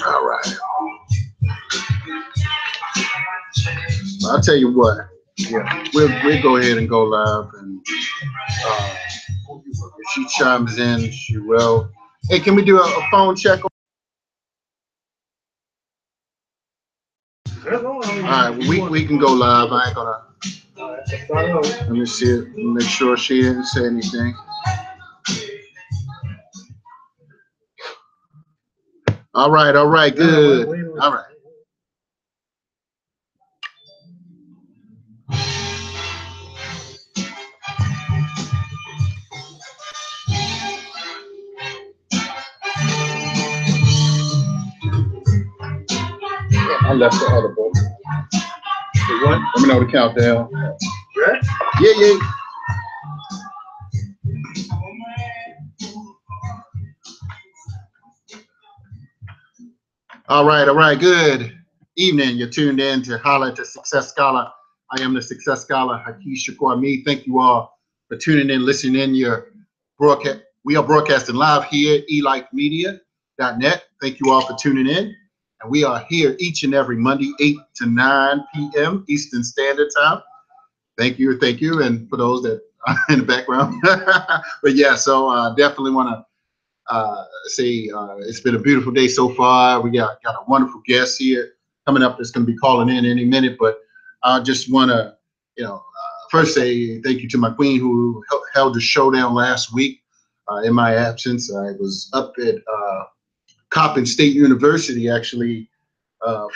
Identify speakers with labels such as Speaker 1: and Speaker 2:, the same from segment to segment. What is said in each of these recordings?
Speaker 1: All right. I'll tell you what. Yeah, we'll go ahead and go live, and if she chimes in, she will. Hey, can we do a phone check? All right, we can go live. I ain't gonna. Let me see it. Make sure she didn't say anything. All right, good. All right. I left the other book. The what? Let me know the countdown. Right? Yeah. All right. Good evening. You're tuned in to Holla at the Success Scholar. I am the Success Scholar, Hakeem Shakur Ameed. Thank you all for tuning in, listening in. Your broadcast. We are broadcasting live here at elifemedia.net. Thank you all for tuning in. And we are here each and every Monday, 8 to 9 p.m. Eastern Standard Time. Thank you. And for those that are in the background. But yeah, so definitely want to say it's been a beautiful day so far. We got a wonderful guest here coming up that's going to be calling in any minute. But I just want to, first say thank you to my queen who held the showdown last week in my absence. I was up at Coppin State University actually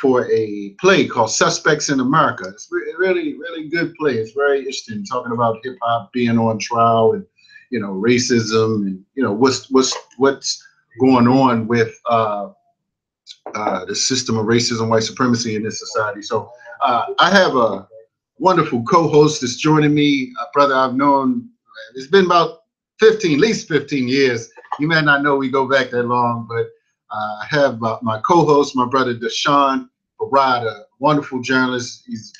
Speaker 1: for a play called Suspects in America. It's really good play. It's very interesting, talking about hip hop being on trial and racism and what's going on with the system of racism, white supremacy in this society. So I have a wonderful co-host that's joining me, a brother I've known. It's been about at least 15 years. You may not know we go back that long, but I have my co-host, my brother Deshaun Farad, a wonderful journalist. He's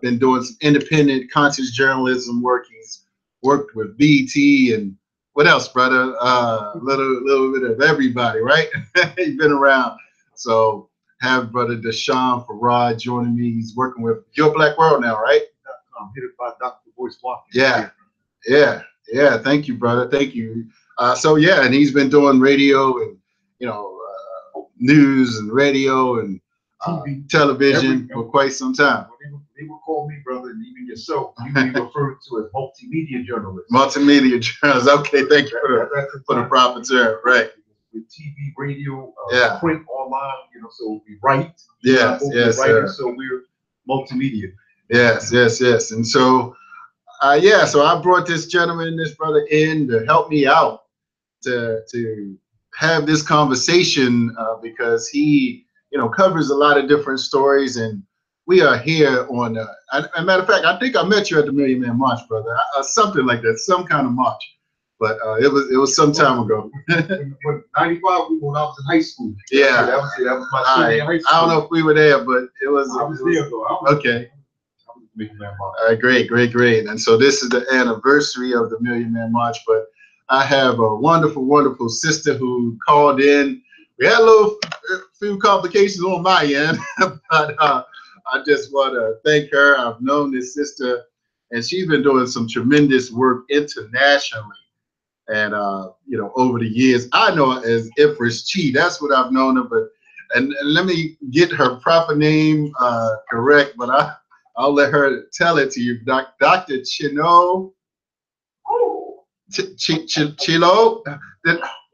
Speaker 1: been doing some independent, conscious journalism work. He's worked with BT and what else, brother? A little bit of everybody, right? He's been around. So have brother Deshaun Farad joining me. He's working with Your Black World now, right?
Speaker 2: I'm headed by Dr. Boyce Walker.
Speaker 1: Yeah. Thank you, brother. Thank you. And he's been doing radio and news and radio and television for quite some time.
Speaker 2: They will call me brother, and even yourself. You may be referred to as multimedia journalist.
Speaker 1: Multimedia journalist. Okay, thank you for the proper term. Right.
Speaker 2: With TV, radio, print, online. So we write.
Speaker 1: Yes.
Speaker 2: So we're multimedia.
Speaker 1: Yes. And so, so I brought this brother in to help me out to have this conversation because he, covers a lot of different stories, and we are here on. As a matter of fact, I think I met you at the Million Man March, brother, something like that, some kind of march. But it was some time ago.
Speaker 2: When 95, when I was in high school.
Speaker 1: Yeah.
Speaker 2: That was my senior high school.
Speaker 1: I don't know if we were there, but it was.
Speaker 2: I was there though.
Speaker 1: Okay. Great. And so this is the anniversary of the Million Man March, but I have a wonderful sister who called in. We had a few complications on my end, but I just want to thank her. I've known this sister, and she's been doing some tremendous work internationally. And over the years, I know her as Ifris Chi. That's what I've known her. But and let me get her proper name correct. But I'll let her tell it to you. Dr. Chino
Speaker 3: Oh,
Speaker 1: Chilo.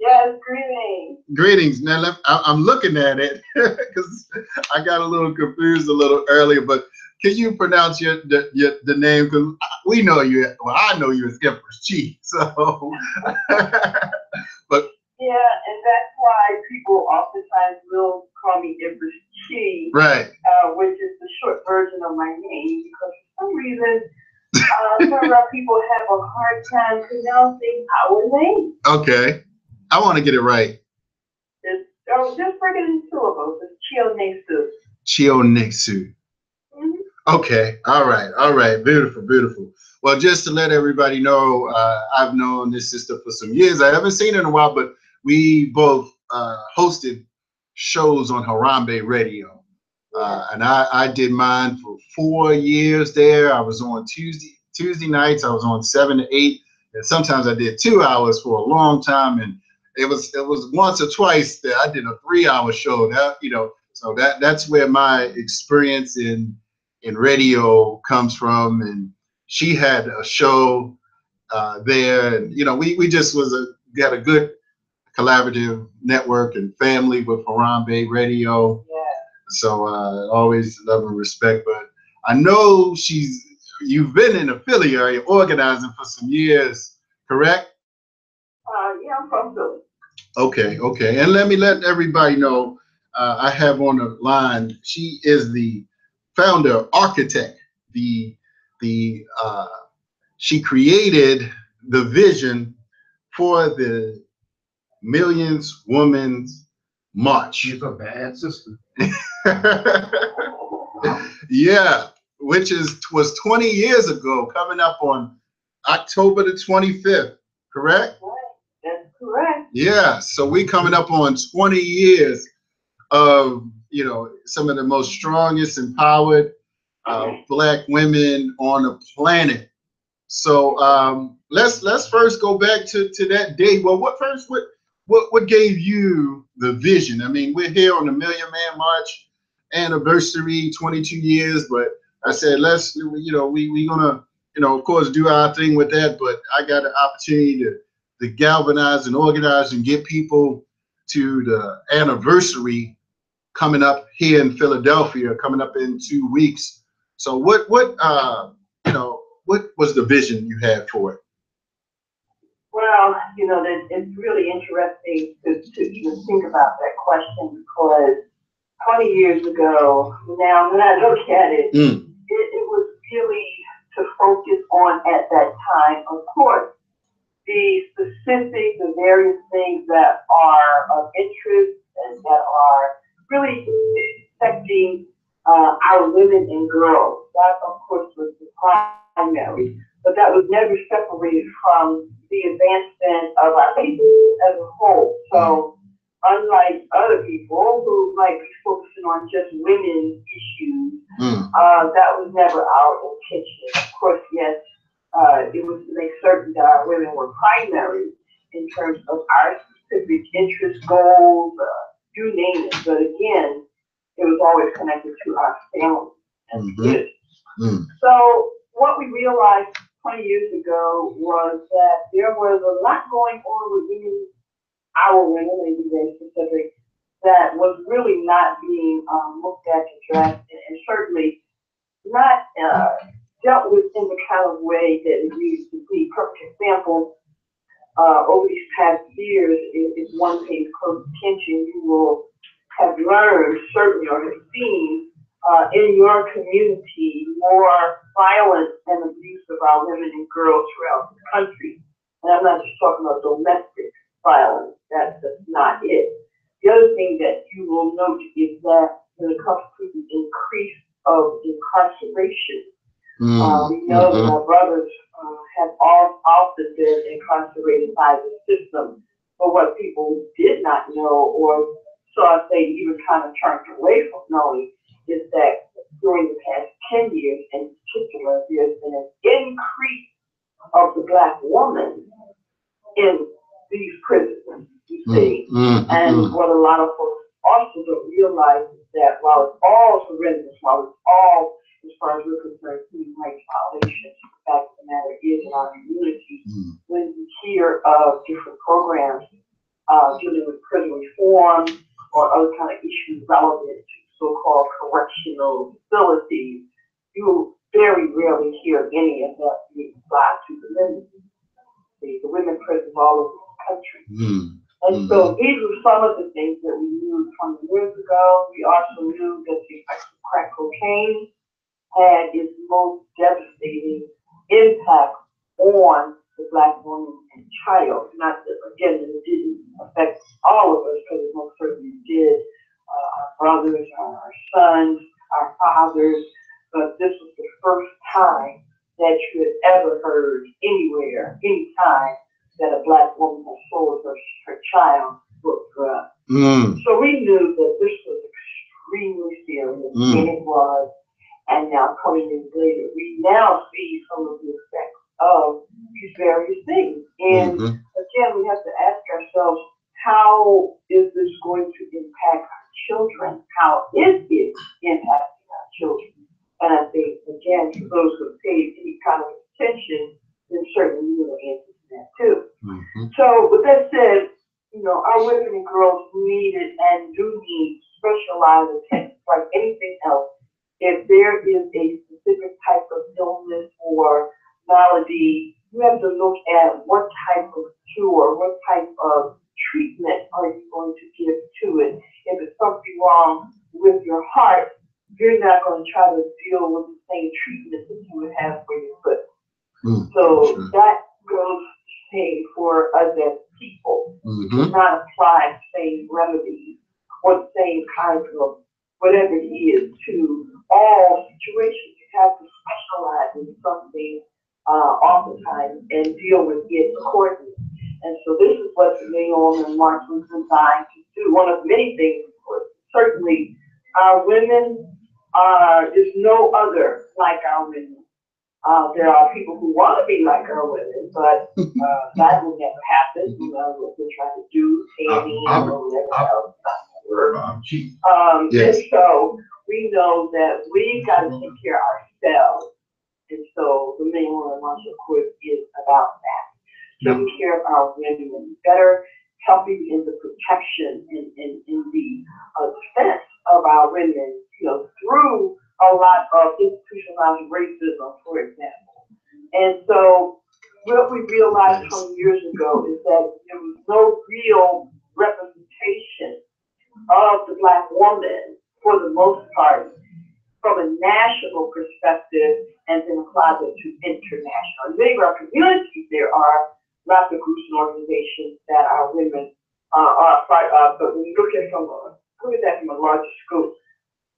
Speaker 3: yes, greetings.
Speaker 1: Greetings. Now I'm looking at it because I got a little confused a little earlier. But can you pronounce the name? Because we know you. Well, I know you as Empress Chi. So, but
Speaker 3: Yeah, and that's why people oftentimes will call me Empress Chi,
Speaker 1: right.
Speaker 3: Which is the short version of my name, because for some reason, some of our people have a hard time pronouncing our name.
Speaker 1: Okay. I want to get it right.
Speaker 3: Just break it in syllables. It's Chionesu.
Speaker 1: Chionexu.
Speaker 3: Mm-hmm.
Speaker 1: Okay. All right. All right. Beautiful. Beautiful. Well, just to let everybody know, I've known this sister for some years. I haven't seen her in a while, but we both hosted shows on Harambe Radio. And I did mine for 4 years there. I was on Tuesday nights. I was on 7 to 8. And sometimes I did 2 hours for a long time. And it was once or twice that I did a 3-hour show. That, so that's where my experience in radio comes from. And she had a show there, and we just got a good collaborative network and family with Harambe Radio.
Speaker 3: Yeah.
Speaker 1: So always love and respect. But I know you've been in the Philly area organizing for some years, correct?
Speaker 3: Yeah, I'm from Philly.
Speaker 1: Okay, okay. And let me let everybody know, I have on the line, she is the founder, architect, she created the vision for the Millions Women's March.
Speaker 2: She's a bad sister.
Speaker 1: Yeah, which was 20 years ago, coming up on October the 25th, correct?
Speaker 3: That's correct.
Speaker 1: Yeah, so we coming up on 20 years of some of the most strongest, empowered Black women on the planet. So let's first go back to that day. Well, what gave you the vision? I mean, we're here on the Million Man March anniversary, 22 years, but I said let's we gonna of course do our thing with that, but I got an opportunity to galvanize and organize and get people to the anniversary coming up here in Philadelphia, coming up in 2 weeks. So what was the vision you had for it?
Speaker 3: Well, it's really interesting to even think about that question, because 20 years ago, now when I look at it, it was really to focus on at that time, of course, the various things that are of interest and that are really affecting our women and girls. That, of course, was the primary, but that was never separated from the advancement of our people as a whole. So, unlike other people who might be focusing on just women's issues, that was never our intention. Of course, yes, it was to make certain that our women were primary in terms of our specific interest, goals, you name it. But again, it was always connected to our family and kids. So what we realized 20 years ago was that there was a lot going on within our women, maybe very specific, that was really not being looked at, addressed, and certainly not dealt with in the kind of way that it needs to be. Perfect example, over these past years, if one pays close attention, you will have learned, certainly, or have seen in your community more violence and abuse of our women and girls throughout the country. And I'm not just talking about domestic violence, that's not it. The other thing that you will note is that when it comes to the increase of incarceration, we know that our brothers have often been incarcerated by the system. But what people did not know, or saw they even kind of turned away from knowing, is that during the past 10 years in particular, there's been an increase of the Black woman in these prisons, you see. And what a lot of folks also don't realize is that while it's all horrendous, while it's all, as far as we're concerned, violations. The fact of the matter is, in our community, when we hear of different programs dealing with prison reform or other kind of issues relevant to so-called correctional facilities, you very rarely hear any of that being applied to the women. The women prisons all over the country. And so these were some of the things that we knew 20 years ago. We also knew that the effects of crack cocaine had its most devastating impact on the Black woman and child. Not that, again, it didn't affect all of us, because it most certainly did, our brothers, our sons, our fathers, but this was the first time that you had ever heard anywhere, anytime, that a Black woman had sold her child for drugs. So we knew that this was extremely serious, and it was. And now coming in later, we now see some of the effects of these various things. And again, we have to ask ourselves, how is this going to impact our children? How is it impacting our children? And I think, again, for those who have paid any kind of attention, then certainly you will answer to that too. So with that said, you know, our women and girls needed and do need specialized attention like anything else. If there is a specific type of illness or malady, you have to look at what type of cure, what type of treatment are you going to give to it. If it's something wrong with your heart, you're not going to try to deal with the same treatment that you would have for your foot. So that goes the same for us as people. We cannot apply the same remedies or the same kind of whatever it is to all situations. You have to specialize in something oftentimes and deal with it accordingly. And so this is what the Million Woman March was designed to do. One of many things, of course. Certainly, our women there's no other like our women. There are people who want to be like our women, but that will never happen. You know what they're trying to do, tanning or whatever else. And so we know that we've got to take care of ourselves. And so the Million Woman March, of course, is about that. Taking care of our women better, helping in the protection and in the defense of our women, you know, through a lot of institutionalized racism, for example. And so what we realized 20 years ago is that there was no real representation of the Black woman, for the most part, from a national perspective, and then apply that to international. In many of our communities, there are lots of groups and organizations that our women are a part of, but when you look at that from a larger scope,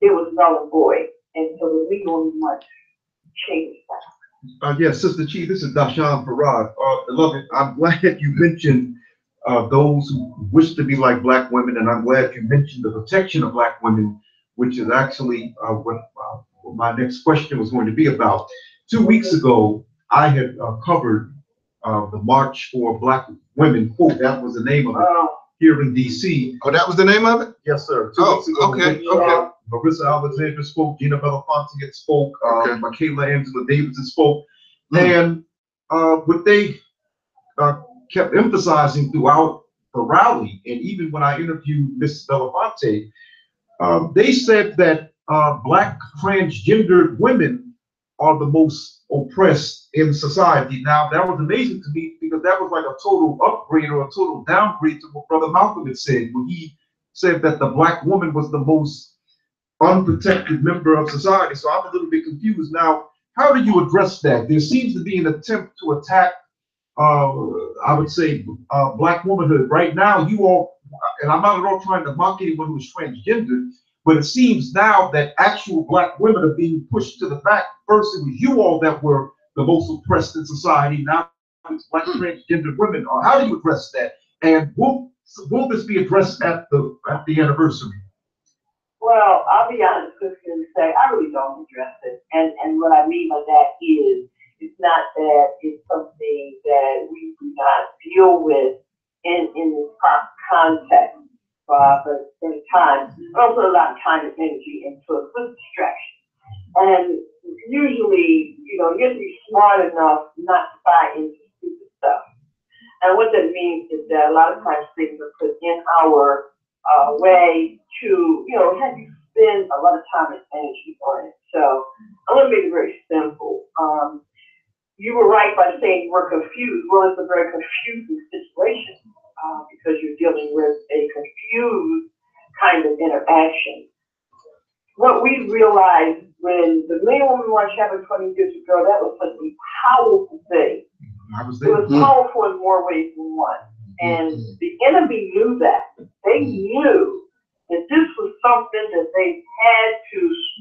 Speaker 3: it was null and void. And so the Legal March changed that.
Speaker 2: Yes, Sister Chief, this is Dashawn Farad. Beloved, I'm glad you mentioned those who wish to be like Black women, and I'm glad you mentioned the protection of Black women, which is actually what my next question was going to be about. 2 weeks ago, I had covered the March for Black Women, quote, that was the name of it, here in DC.
Speaker 1: Oh, that was the name of it?
Speaker 2: Yes, sir. 2 weeks ago.
Speaker 1: Okay.
Speaker 2: Marissa Alexander spoke, Gina Belafonte spoke, Michaela Angela Davidson spoke, and what they kept emphasizing throughout the rally, and even when I interviewed Miss Belafonte, they said that Black transgendered women are the most oppressed in society. Now, that was amazing to me, because that was like a total upgrade or a total downgrade to what Brother Malcolm had said, when he said that the Black woman was the most unprotected member of society. So I'm a little bit confused. Now, how do you address that? There seems to be an attempt to attack, I would say, Black womanhood. Right now, you all, and I'm not at all trying to mock anyone who's transgender, but it seems now that actual Black women are being pushed to the back. First, it was you all that were the most oppressed in society. Now it's Black transgender women. How do you address that? And will this be addressed at the anniversary?
Speaker 3: Well, I'll be honest with you and say I really don't address it. And what I mean by that is, it's not that it's something that we do not deal with in this proper context. But at the same time, I also put a lot of time and energy into a good distraction. And usually, you you have to be smart enough not to buy into stupid stuff. And what that means is that a lot of times things are put in our way to, have you spend a lot of time and energy on it. So I'm going to make it very simple. You were right by saying you were confused. Well, it's a very confusing situation because you're dealing with a confused kind of interaction. What we realized when the Million Woman March happened 20 years ago, that was such a powerful thing. It was powerful in more ways than one. And the enemy knew that. They knew that this was something that they had to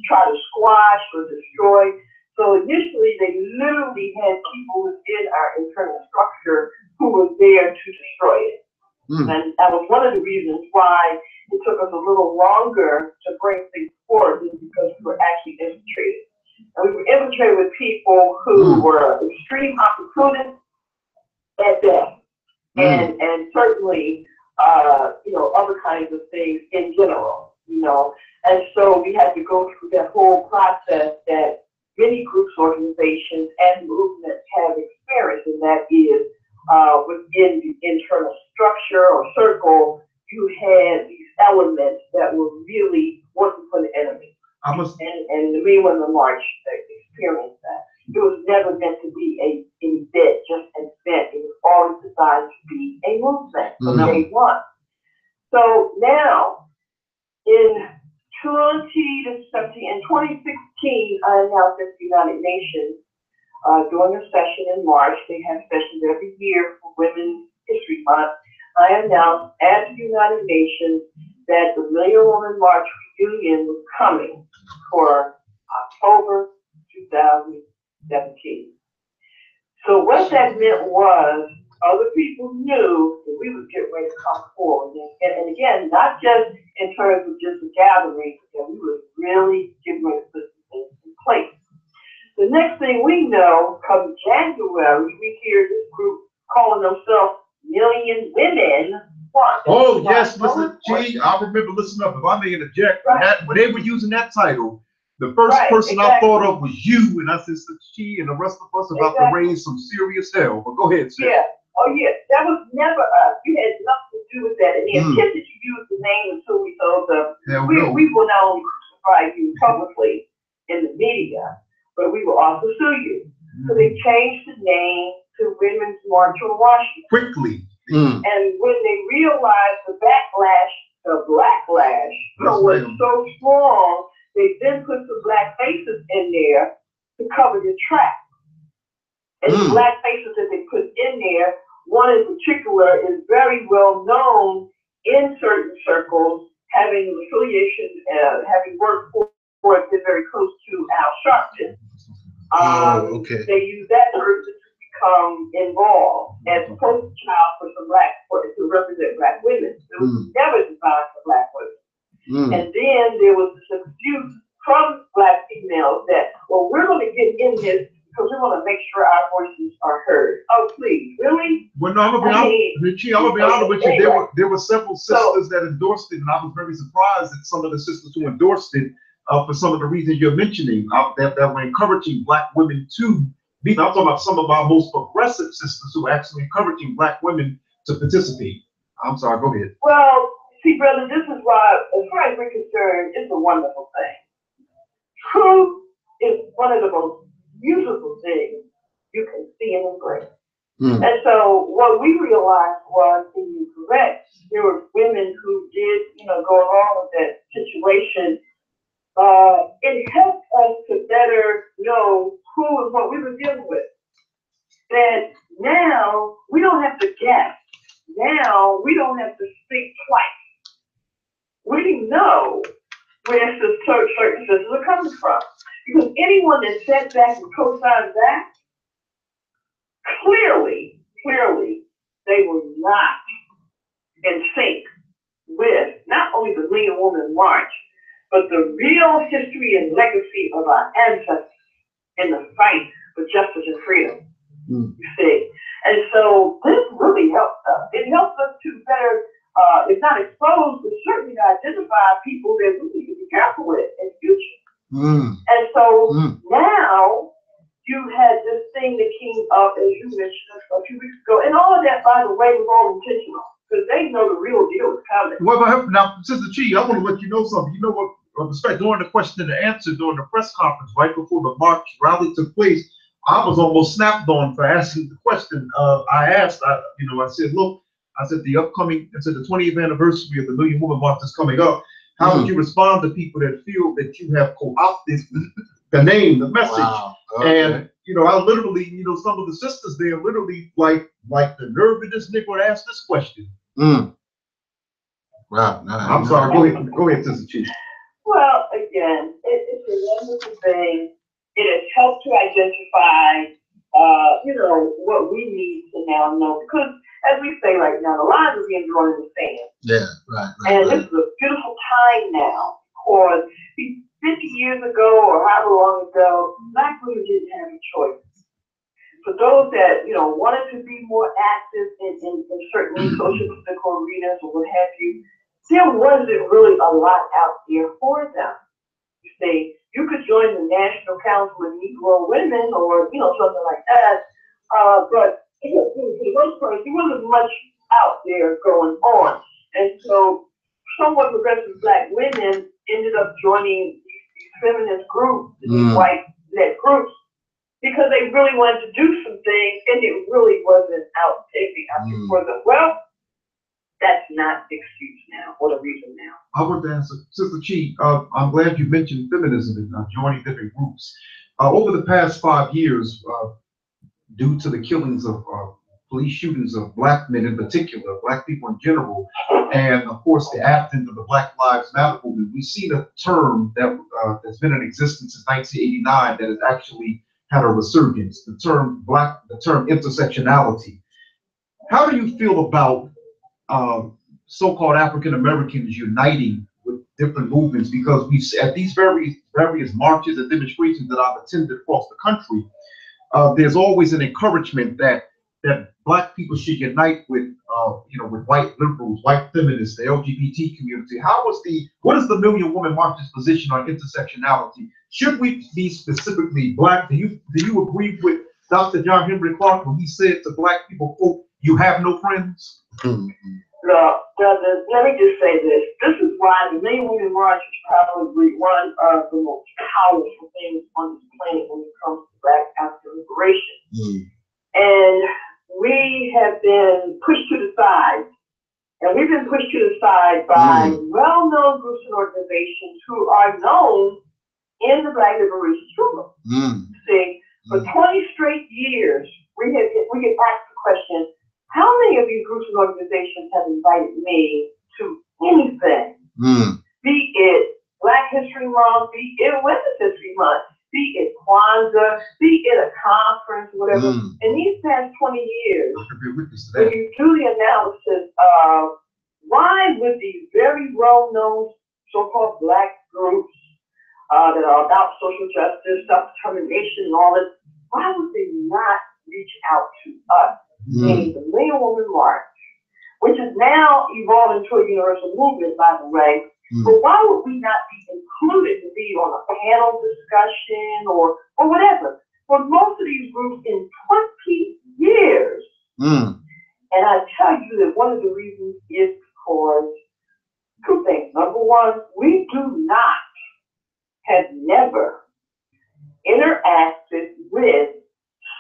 Speaker 3: try to squash or destroy. So initially, they literally had people within our internal structure who were there to destroy it. And that was one of the reasons why it took us a little longer to bring things forward, because we were actually infiltrated. And we were infiltrated with people who were extreme opportunists at best, and certainly, other kinds of things in general, And so we had to go through that whole process that many groups, organizations, and movements have experienced, and that is within the internal structure or circle, you had these elements that were really working for the enemy. And the Million Women March experienced that. It was never meant to be an event, just an event. It was always designed to be a movement from day one. So now, in 2016, I announced at the United Nations during a session in March. They have sessions every year for Women's History Month. I announced at the United Nations that the Million Woman March reunion was coming for October 2017. So what that meant was other people knew that we would get ready to come forward. And again, not just in terms of just a gathering, that we would really get ready to put things in place. The next thing we know, come January, we hear this group calling themselves Million Women March.
Speaker 2: Oh, yes, listen, G, I remember listening up. If I may interject, when they were using that title, the first person I thought of was you, and I said, G and the rest of us about to raise some serious hell. But go ahead, sir.
Speaker 3: Yeah. Oh, yeah. That was never us. You had nothing to do with that. And they attempted to use the name until we told them, we will not only crucify you publicly in the media, but we will also sue you. So they changed the name to Women's March on Washington.
Speaker 2: Quickly.
Speaker 3: And when they realized the backlash was so strong, they then put some black faces in there to cover the tracks. And the black faces that they put in there, one in particular is very well known in certain circles, having affiliation, having worked for it, been very close to Al Sharpton. They use that person to become involved as a poster child to represent black women. It was never designed for black women. And then there was this excuse from black females that, well, we're going to get in this because we want to make sure our voices are heard. Oh, please, really?
Speaker 2: Well, no, I'm gonna be honest with you. There were several sisters that endorsed it, and I was very surprised at some of the sisters who endorsed it for some of the reasons you're mentioning that were encouraging black women to be. I'm talking about some of our most progressive sisters who are actually encouraging black women to participate. I'm sorry, go ahead.
Speaker 3: Well, see, brother, this is why, as far as we're concerned, it's a wonderful thing. Truth is one of the most beautiful things you can see and embrace. And so what we realized was, and you're correct, there were women who did, go along with that situation. It helped us to better know who and what we were dealing with. That now we don't have to guess. Now we don't have to speak twice. We know where certain systems are coming from. Because anyone that sat back and co-signed that, clearly, they were not in sync with not only the Million Woman March, but the real history and legacy of our ancestors in the fight for justice and freedom. You see? And so this really helps us. It helps us to better, if not expose, but certainly identify people that we need to be careful with in the future. And so now you thing that came up, as you mentioned a few weeks ago, and all of that, by the way, was all intentional, because they know the real deal is coming.
Speaker 2: Well, now, Sister Chi, I want to let you know something. You know what? Respect, during the question and answer during the press conference right before the March rally took place, I was almost snapped on for asking the question. I said, look, I said the 20th anniversary of the Million Woman March is coming up. How would you respond to people that feel that you have co-opted the name, the message?
Speaker 1: Wow. Okay.
Speaker 2: And I literally, some of the sisters there literally like the nerve of this nigga to ask this question.
Speaker 1: Wow. No,
Speaker 2: I'm sorry. Go ahead, Sister Chief.
Speaker 3: Well, again, it's a wonderful thing. It has helped to identify, what we need to now know. Because, as we say right now, the lines are being drawn in the sand.
Speaker 1: Yeah, right.
Speaker 3: And this is a beautiful time now. Because 50 years ago, or however long ago, Black women didn't have a choice. For those that, wanted to be more active in certain social political arenas or what have you, there wasn't really a lot out there for them. You see, you could join the National Council of Negro Women or, something like that. But for the most part, there wasn't much out there going on. And so somewhat progressive Black women ended up joining these feminist groups, these white-led groups, because they really wanted to do some things and it really wasn't out there for them. Well, that's not the excuse now or the reason now.
Speaker 2: I want to answer, Sister Chi. I'm glad you mentioned feminism and joining different groups. Over the past 5 years, due to the killings of police shootings of Black men in particular, Black people in general, and of course the advent of the Black Lives Matter movement, we've seen a term that's been in existence since 1989 that has actually had a resurgence. The term intersectionality. How do you feel about so-called African Americans uniting with different movements? Because we at these various marches and demonstrations that I've attended across the country, there's always an encouragement that Black people should unite with with white liberals, white feminists, the LGBT community. What is the Million Woman March's position on intersectionality? Should we be specifically Black? Do you agree with Dr. John Henry Clarke when he said to Black people, quote, "You have no friends"?
Speaker 3: No, let me just say this. This is why the Million Women March is probably one of the most powerful things on this planet when it comes to Black African liberation. And we have been pushed to the side. And we've been pushed to the side by well-known groups and organizations who are known in the Black liberation struggle. See, for 20 straight years, we get asked the question, how many of these groups and organizations have invited me to anything? Be it Black History Month, be it Women's History Month, be it Kwanzaa, be it a conference, whatever. In these past 20 years, when you do the analysis of why would these very well-known so-called Black groups that are about social justice, self-determination, and all this, why would they not reach out to us? Meaning the Million Woman March, which is now evolved into a universal movement, by the way. But why would we not be included to be on a panel discussion or whatever? For most of these groups in 20 years. And I tell you that one of the reasons is because two things. Number one, we have never interacted with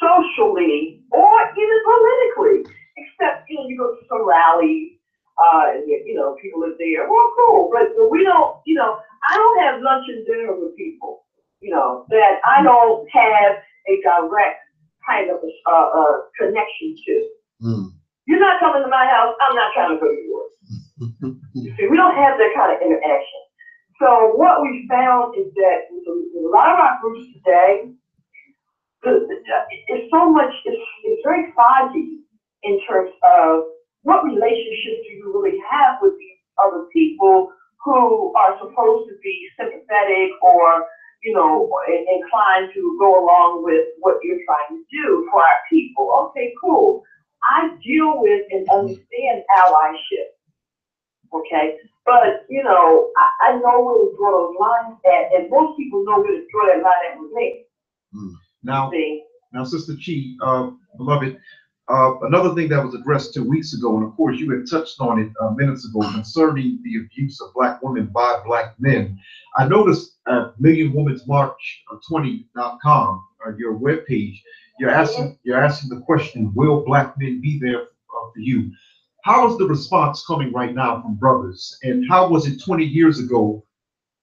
Speaker 3: socially or even politically, except, you go to some rallies, people are there, well, cool, but we don't, I don't have lunch and dinner with people, that I don't have a direct kind of connection to. You're not coming to my house, I'm not trying to go to yours. You see, we don't have that kind of interaction. So what we found is that with a lot of our groups today, it's so much, it's very foggy in terms of what relationships do you really have with these other people who are supposed to be sympathetic or, inclined to go along with what you're trying to do for our people. Okay, cool. I deal with and understand allyship. Okay, but I know where to draw those lines at, and most people know where to draw that line at with me.
Speaker 2: Now, Now, Sister Chi, beloved, another thing that was addressed 2 weeks ago, and of course you had touched on it minutes ago, concerning the abuse of Black women by Black men. I noticed at millionwomansmarch20.com, your webpage, you're asking the question, will Black men be there for you? How is the response coming right now from brothers, and how was it 20 years ago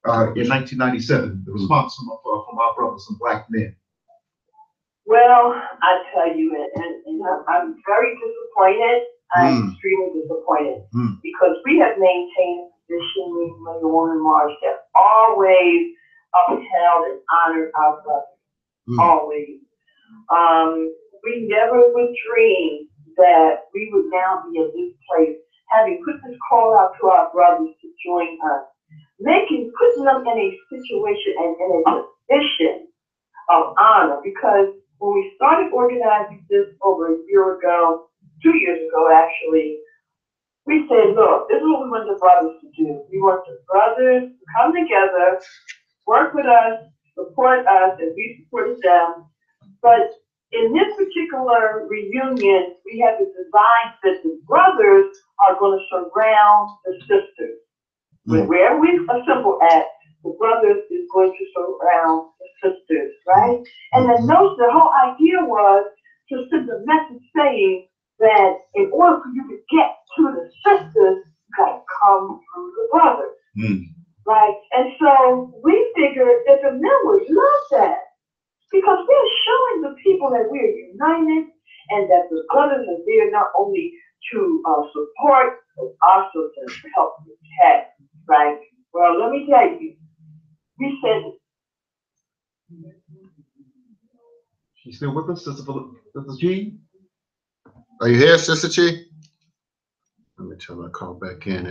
Speaker 2: in 1997? The response from our brothers and Black men.
Speaker 3: Well, I tell you, and I'm very disappointed. I'm extremely disappointed because we have maintained a position with the Woman March that always upheld and honored our brothers. Always. We never would dream that we would now be at this place, having put this call out to our brothers to join us, putting them in a situation and in a position of honor, because when we started organizing this over a year ago, 2 years ago actually, we said, look, this is what we want the brothers to do. We want the brothers to come together, work with us, support us, and we supported them. But in this particular reunion, we have the design that the brothers are going to surround the sisters. Wherever we assemble at, the brothers is going to surround the sisters, right? And the whole idea was to send a message saying that in order for you to get to the sisters, you got to come through the brothers, right? And so we figured that the men would love that, because we're showing the people that we're united and that the brothers are there not only to support, but also to help protect, right? Well, let me tell you, we said.
Speaker 2: She's still with us, Sister G?
Speaker 1: Are you here, Sister Chi? Let me tell her to call back in.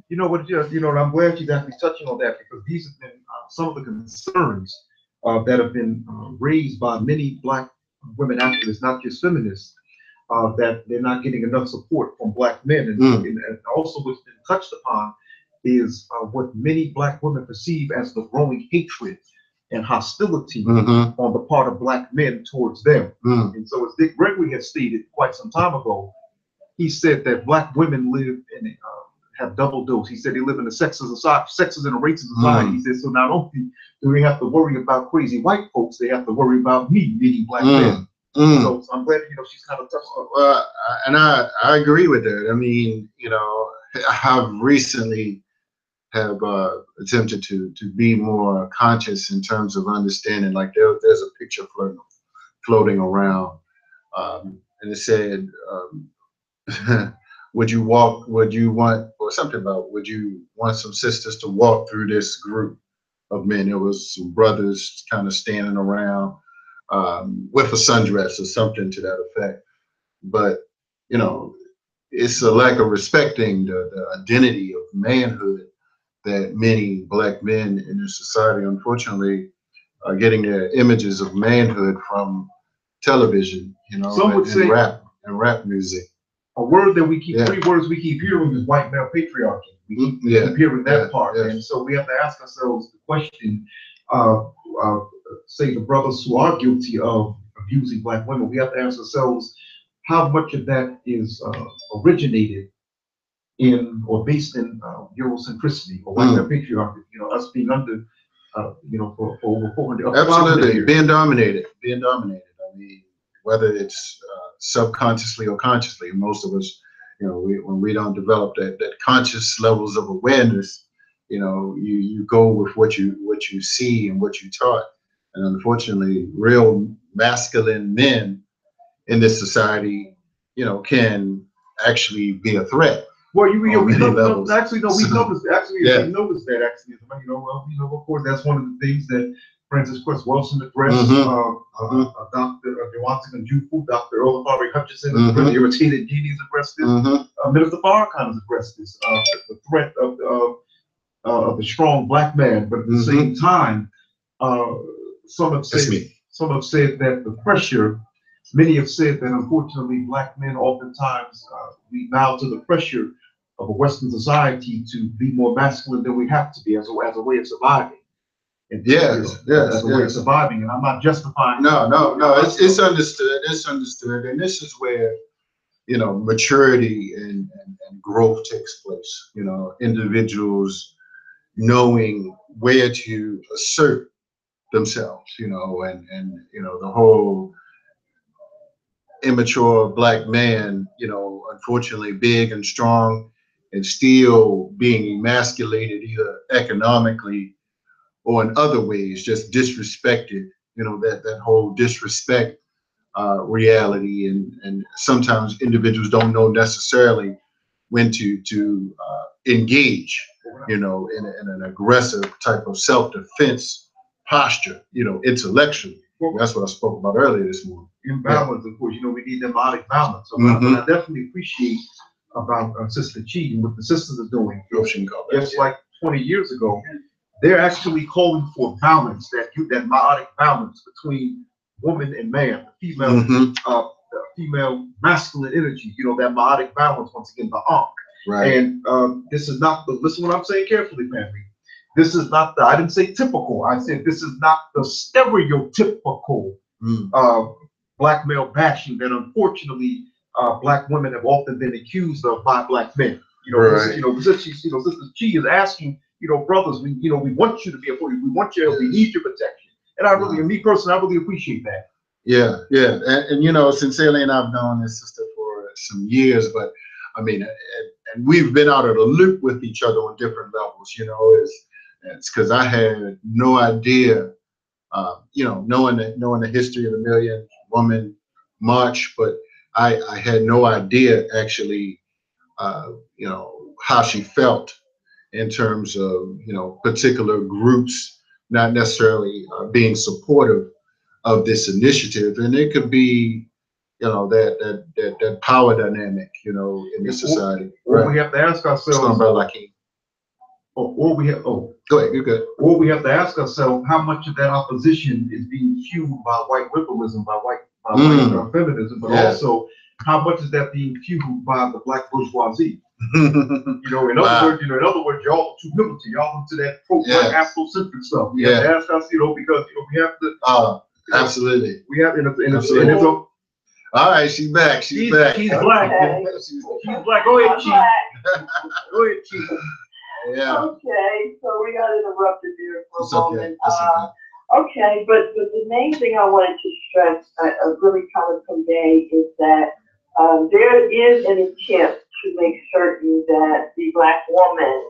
Speaker 2: You know what? I'm glad she's actually touching on that, because these have been some of the concerns that have been raised by many Black women activists, not just feminists, that they're not getting enough support from Black men. And also what's been touched upon is what many Black women perceive as the growing hatred and hostility on the part of Black men towards them. And so, as Dick Gregory has stated quite some time ago, he said that Black women live in have double dose. He said they live in a sexist and a racist society. He said, so not only do they have to worry about crazy white folks, they have to worry about me, meaning Black men. So I'm glad she's kind of touched on.
Speaker 1: Well, and I agree with that. I mean, I've recently have attempted to be more conscious in terms of understanding. Like there's a picture floating around, and it said, would you want some sisters to walk through this group of men? There was some brothers kind of standing around with a sundress or something to that effect. But it's a lack of respecting the identity of manhood that many Black men in this society, unfortunately, are getting their images of manhood from television,
Speaker 2: Some would say
Speaker 1: rap music.
Speaker 2: A word that we keep, 3 words we keep hearing is white male patriarchy. We keep hearing that part. And so we have to ask ourselves the question, say the brothers who are guilty of abusing Black women, we have to ask ourselves how much of that is originated in or based in Eurocentricity or white male patriarchy, us being under, for over 400 years.
Speaker 1: Absolutely, being dominated. I mean, whether it's subconsciously or consciously, most of us, when we don't develop that conscious levels of awareness, you go with what you see and what you taught. And unfortunately, real masculine men in this society, can actually be a threat.
Speaker 2: Well, we noticed that actually. Of course, that's one of the things that Francis Cress Welsing addressed, Dr. Dewanson and Jufu, Dr. Earl Harvey Hutchinson, really irritated genies addressed this. Minister Farrakhan has addressed this, the threat of the strong Black man. But at the same time, some have said that the pressure. Many have said that unfortunately Black men oftentimes we bow to the pressure of a Western society to be more masculine than we have to be as a way of surviving.
Speaker 1: Yes, yes,
Speaker 2: as a way of
Speaker 1: yes.
Speaker 2: surviving. And I'm not justifying.
Speaker 1: No. It's understood. It's understood, and this is where maturity and growth takes place. Individuals knowing where to assert themselves. And the whole immature black man, unfortunately big and strong and still being emasculated either economically or in other ways, just disrespected, that whole disrespect reality. And sometimes individuals don't know necessarily when to engage, in an aggressive type of self-defense posture, intellectually. That's what I spoke about earlier this morning.
Speaker 2: In balance, of course, we need them out of balance. So I definitely appreciate about Sister Chi and what the sisters are doing. Just like 20 years ago, they're actually calling for balance, that meiotic balance between woman and man, the female masculine energy, that meiotic balance, once again, the Ankh.
Speaker 1: Right.
Speaker 2: And this is not listen what I'm saying carefully, family. This is not I didn't say typical, I said this is not the stereotypical black male bashing that unfortunately black women have often been accused of by black men. Sister Chi is asking, brothers, we want you to be we want you, we need your protection. And I really, me personally, I really appreciate that.
Speaker 1: Yeah. And sincerely, and I've known this sister for some years, but I mean, and we've been out of the loop with each other on different levels, it's because I had no idea, knowing the history of the Million Woman March, but I had no idea actually, how she felt in terms of, particular groups not necessarily being supportive of this initiative. And it could be, that power dynamic, in the society.
Speaker 2: Or we have to ask ourselves,
Speaker 1: go ahead, you're good.
Speaker 2: Or we have to ask ourselves how much of that opposition is being fueled by white liberalism, by white feminism, but also how much is that being fueled by the black bourgeoisie? In other words, y'all humility, y'all into that pro-black Afrocentric stuff. We have to ask ourselves, because we have to.
Speaker 1: Absolutely.
Speaker 2: We have
Speaker 1: all right, she's back. She's back.
Speaker 2: She's black.
Speaker 3: Okay.
Speaker 2: She's black. Go ahead, Chief. Go ahead, Chief.
Speaker 1: Yeah.
Speaker 3: Okay, so we got interrupted here for a moment.
Speaker 1: Okay,
Speaker 3: but the main thing I wanted to stress, really kind of convey, is that there is an attempt to make certain that the black woman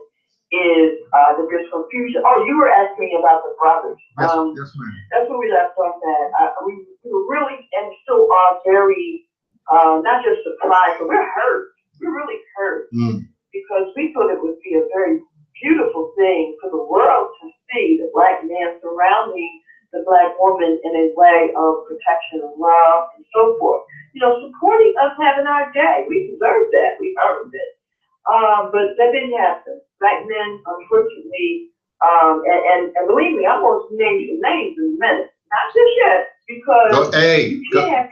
Speaker 3: is that there's confusion. Oh, you were asking about the brothers.
Speaker 2: Yes, ma'am.
Speaker 3: That's where we left off at. We were really and still are very not just surprised, but we're hurt. We're really hurt because we thought it would be a very beautiful thing for the world to see the black man surrounding the black woman in a way of protection and love and so forth. Supporting us having our day. We deserve that. We earned it. But that didn't happen. Black men, unfortunately, and believe me, I'm going to name some names in a minute. Not just yet, because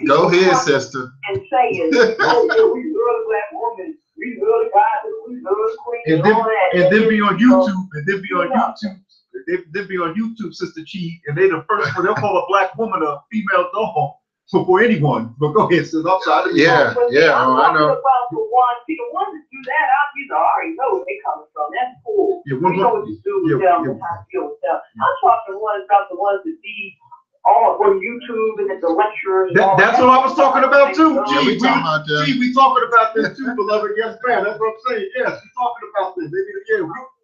Speaker 1: go ahead, sister.
Speaker 3: And saying, oh, yeah, we love the black woman, we love the God, we love the queen, and all that.
Speaker 2: And then be on YouTube, then be on YouTube, Sister Chi, and they the first one, they'll call a black woman a female dog before anyone. But go ahead, sis. I'm sorry.
Speaker 1: Yeah. I know.
Speaker 3: About the ones that do that, I already know where they're coming from. That's cool.
Speaker 2: Yeah,
Speaker 3: we know what to do with them and how to deal with them. I'm talking about the ones that be all on YouTube and at the lectures.
Speaker 2: That's what I was talking about too.
Speaker 1: We
Speaker 2: talking about them too, beloved. Yes, ma'am. That's what I'm saying. Yes, we talking about them.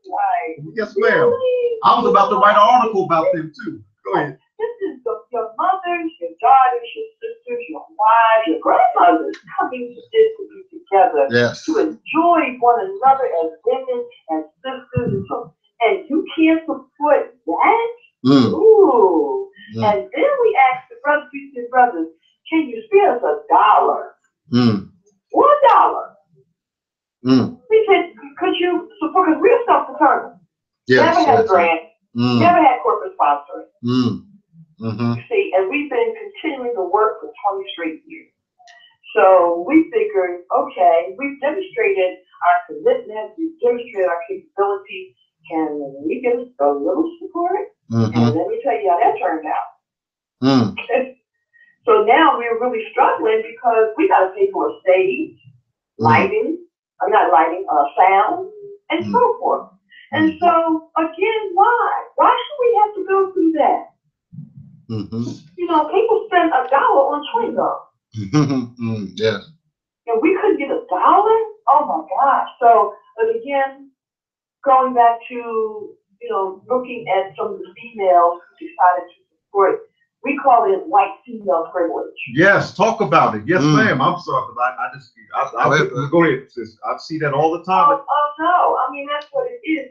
Speaker 3: Right.
Speaker 2: Yes, ma'am. I was about to write an article about them too. Go ahead.
Speaker 3: This is your mothers, your daughters, your sisters, your wives, your grandmothers coming to be together to enjoy one another as women and sisters. And you can't support that? Ooh. And then we asked the brothers, we said, brothers, can you spare us $1? $1. We said, could you support, because we're self-determined. Never had a grant, never had corporate sponsoring. You see, and we've been continuing to work for 20 straight years. So we figured, okay, we've demonstrated our commitment, we've demonstrated our capability. Can we get a little support? And let me tell you how that turned out.
Speaker 1: Mm.
Speaker 3: So now we're really struggling because we got to pay for a stage, lighting, not lighting, sound, and so forth. And so, again, why? Why should we have to go through that? You know, people spend $1 on chewing gum.
Speaker 1: Yes.
Speaker 3: And we couldn't get $1? Oh my gosh. So, but again, going back to, you know, looking at some of the females who decided to support, we call it white female privilege.
Speaker 2: Yes, talk about it. Yes, ma'am. I'm sorry, but I go ahead, sis. I see that all the time.
Speaker 3: Oh no, I mean, that's what it is.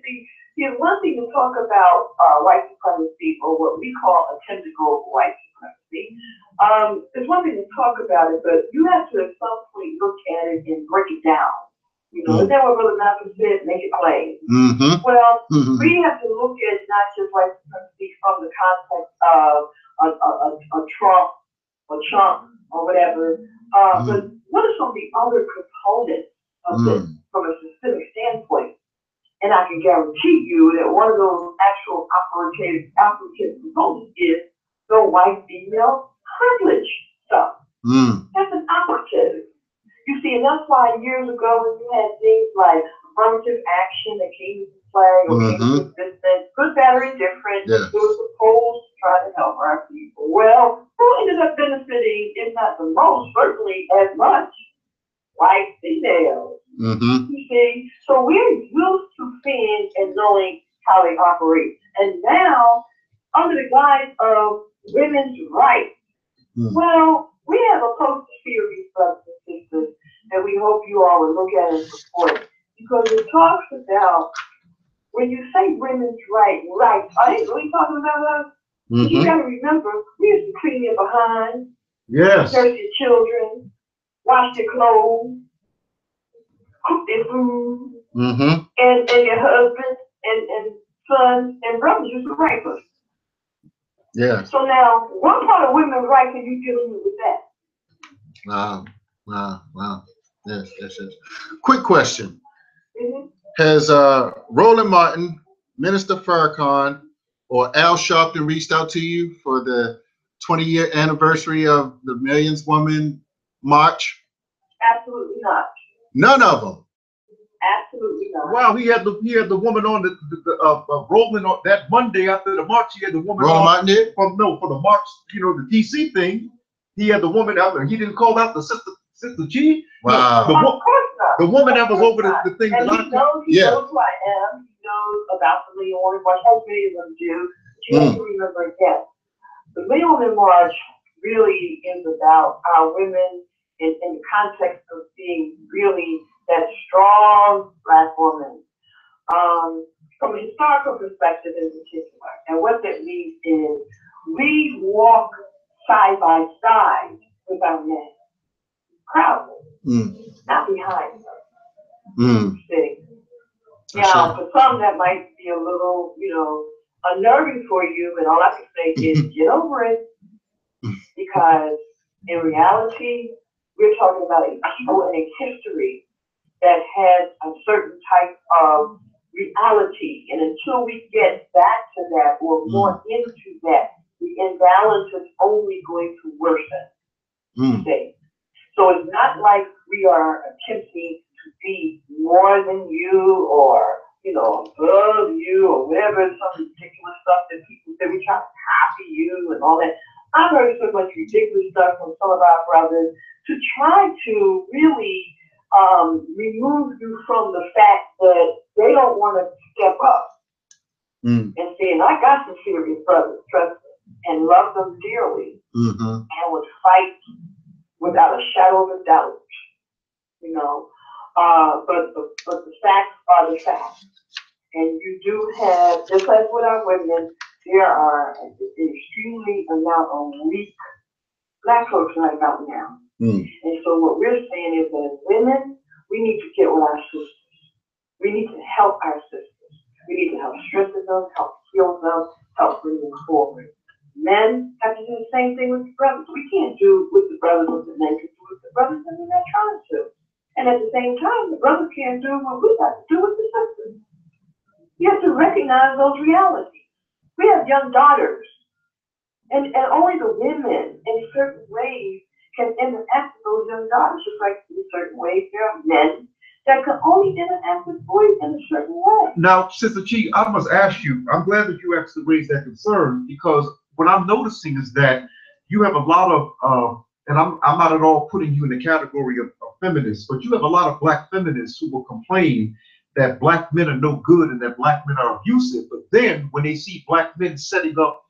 Speaker 3: There's one thing to talk about white supremacy, or what we call attempted global white supremacy. There's one thing to talk about it, but you have to at some point look at it and break it down. You know, is that what Brother Malcolm said? Make it plain. Well, we have to look at not just white supremacy from the context of a Trump or Trump or whatever, but what are some of the other components of this from a systemic standpoint? And I can guarantee you that one of those actual operative components is the white female privilege stuff. That's an operative. You see, and that's why years ago when you had things like affirmative action that came into play or came into existence, good, bad, or indifferent, it was supposed to try to help our people. Well, who ended up benefiting, if not the most, certainly as much? White females. You see, so we're used to seeing and knowing how they operate. And now, under the guise of women's rights, well, we have a poster series, brothers and sisters, that we hope you all will look at and support. Because it talks about, when you say women's rights, are they really talking about us? You gotta remember, we used to clean your behind, nurse your children, wash their clothes, cook their food, and your husband and sons and brothers used to rape us.
Speaker 1: Yes.
Speaker 3: So now, what part of women's rights are you dealing with that?
Speaker 1: Wow. Yes. Quick question. Has Roland Martin, Minister Farrakhan, or Al Sharpton reached out to you for the 20-year anniversary of the Millions Woman March?
Speaker 3: Absolutely not.
Speaker 1: None of them.
Speaker 3: Absolutely not.
Speaker 2: Wow, he had the woman on the Roland on that Monday after the march. He had the woman
Speaker 1: Roland Martin did?
Speaker 2: For the march, you know, the DC thing. He had the woman out there. He didn't call out the sister G.
Speaker 1: Wow.
Speaker 2: No,
Speaker 3: of course not.
Speaker 2: The woman that was over the thing.
Speaker 3: And he knows who I am. He knows about the Million Woman March. As many of them do. You have to remember again, the Million Woman March really is about our women in the context of being really that strong Black woman. From a historical perspective in particular. And what that means is we walk side by side with our men. Proudly. Not behind them. See? Now, for some that might be a little, you know, unnerving for you, and all I can say is get over it. Because in reality, we're talking about a people and a history that has a certain type of reality. And until we get back to that or more into that, the imbalance is only going to worsen. See? So it's not like we are attempting to be more than you or, you know, above you or whatever, some ridiculous stuff that people say we try to copy you and all that. I've heard so much ridiculous stuff from some of our brothers to try to really remove you from the fact that they don't want to step up and say, and I got some serious brothers, trust me, and love them dearly and would fight without a shadow of a doubt, you know. But the facts are the facts. And you do have, just like with our women, there are an extremely amount of weak Black folks right about now. And so what we're saying is that as women, we need to get with our sisters. We need to help our sisters. We need to help strengthen them, help heal them, help bring them forward. Men have to do the same thing with the brothers. We can't do with the brothers what the men can do with the brothers, and we're not trying to. And at the same time, the brothers can't do what we have to do with the sisters. You have to recognize those realities. We have young daughters, and only the women in certain ways can interact with those young daughters, just like in certain ways there are men that can only interact with boys in a certain way.
Speaker 2: Now, Sister Chi, I must ask you, I'm glad that you actually raised that concern, because what I'm noticing is that you have a lot of, and I'm not at all putting you in the category of feminists, but you have a lot of Black feminists who will complain that Black men are no good and that Black men are abusive. But then when they see Black men setting up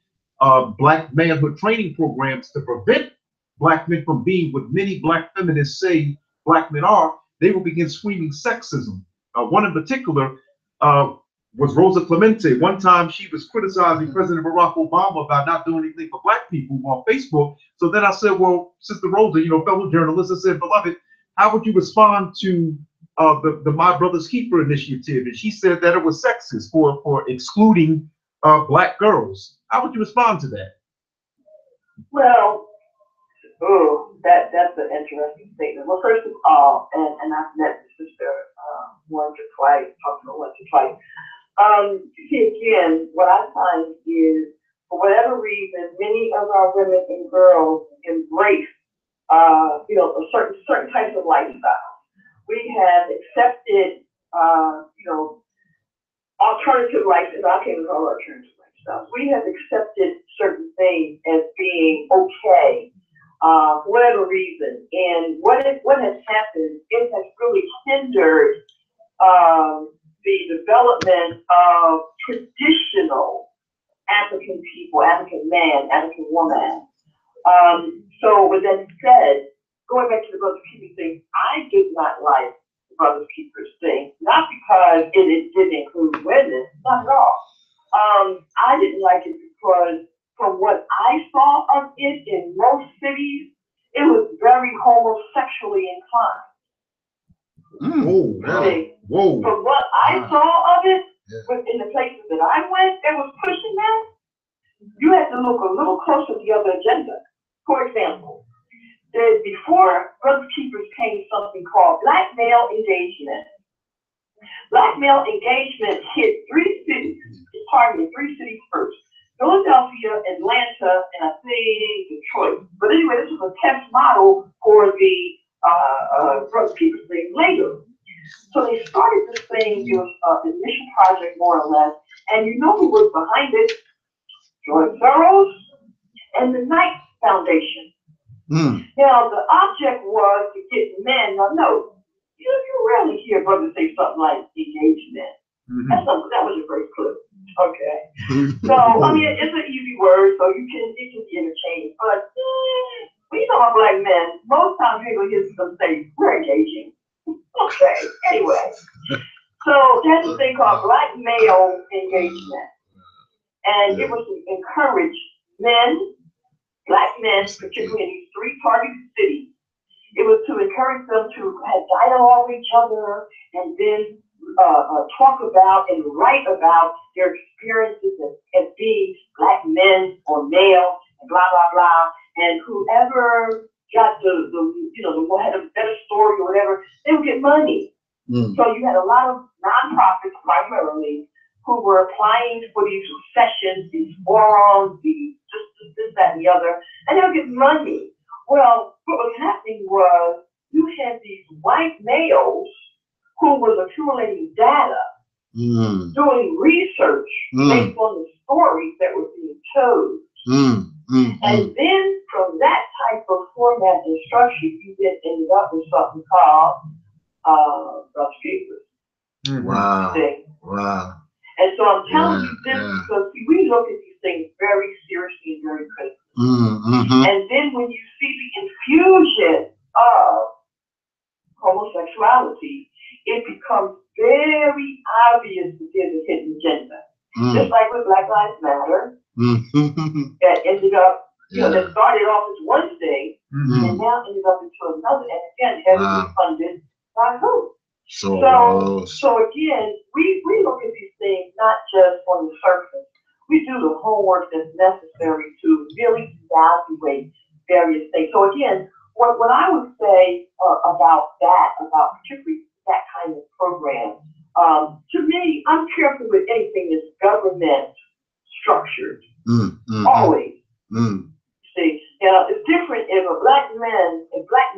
Speaker 2: Black manhood training programs to prevent Black men from being what many Black feminists say Black men are, they will begin screaming sexism. One in particular was Rosa Clemente. One time she was criticizing President Barack Obama about not doing anything for Black people on Facebook. So then I said, well, Sister Rosa, fellow journalist, I said, beloved, how would you respond to the My Brother's Keeper initiative? And she said that it was sexist for excluding Black girls. How would you respond to that?
Speaker 3: Well, that's an interesting statement. Well, first of all, and I've met the sister once or twice, talked to her once or twice. See, again, what I find is, for whatever reason, many of our women and girls embrace, certain types of lifestyle. We have accepted, alternative lifestyles. I can't even call it alternative lifestyles. We have accepted certain things as being okay, for whatever reason. And what has happened, it has really hindered the development of traditional African people, African man, African woman. So with that said, going back to the Brothers Keepers thing, I did not like the Brothers Keepers thing, not because it didn't include women, not at all. I didn't like it because from what I saw of it in most cities, it was very homosexually inclined.
Speaker 2: Whoa,
Speaker 3: really?
Speaker 2: Whoa.
Speaker 3: From what I saw of it, in the places that I went that was pushing that, you had to look a little closer to the other agenda. For example, before Brothers Keepers came something called Black Male Engagement. Black Male Engagement hit three cities first: Philadelphia, Atlanta, and I think Detroit. But anyway, this was a test model for the Brothers Keepers thing later. So they started this thing, it was an initial project more or less, and you know who was behind it? George Soros and the Knight Foundation. Now, the object was to get men. Now, no, you rarely hear brothers say something like engagement. That was a great clip. Okay. So, I mean, it's an easy word, so it can be interchanged. But when you talk about Black men, most times you're going to hear them say, we're engaging. Okay, anyway. So, there's a thing called Black Male Engagement. And it was to encourage men, Black men, particularly in these three target cities. It was to encourage them to have dialogue with each other and then talk about and write about their experiences as being Black men or male, and blah, blah, blah. And whoever got the had a better story or whatever, they would get money. So you had a lot of nonprofits primarily who were applying for these sessions, these forums, this, that, and the other, and they would get money. Well, what was happening was you had these white males who was accumulating data, doing research based on the stories that were being told. And then from that type of format and structure, you then ended up with something called Brothers Keepers.
Speaker 1: Wow. Wow.
Speaker 3: And so I'm telling you this because we look at these things very seriously and very critically. And then when you see the infusion of homosexuality, it becomes very obvious that there's a hidden agenda. Just like with Black Lives Matter, that ended up, that started off as one thing, and now ended up into another, and again, heavily funded by who? So again, we look at these things not just on the surface. We do the homework that's necessary to really evaluate various things. So again, what I would say about particularly that kind of program, to me, I'm careful with anything that's government structured. Always. See, it's different if black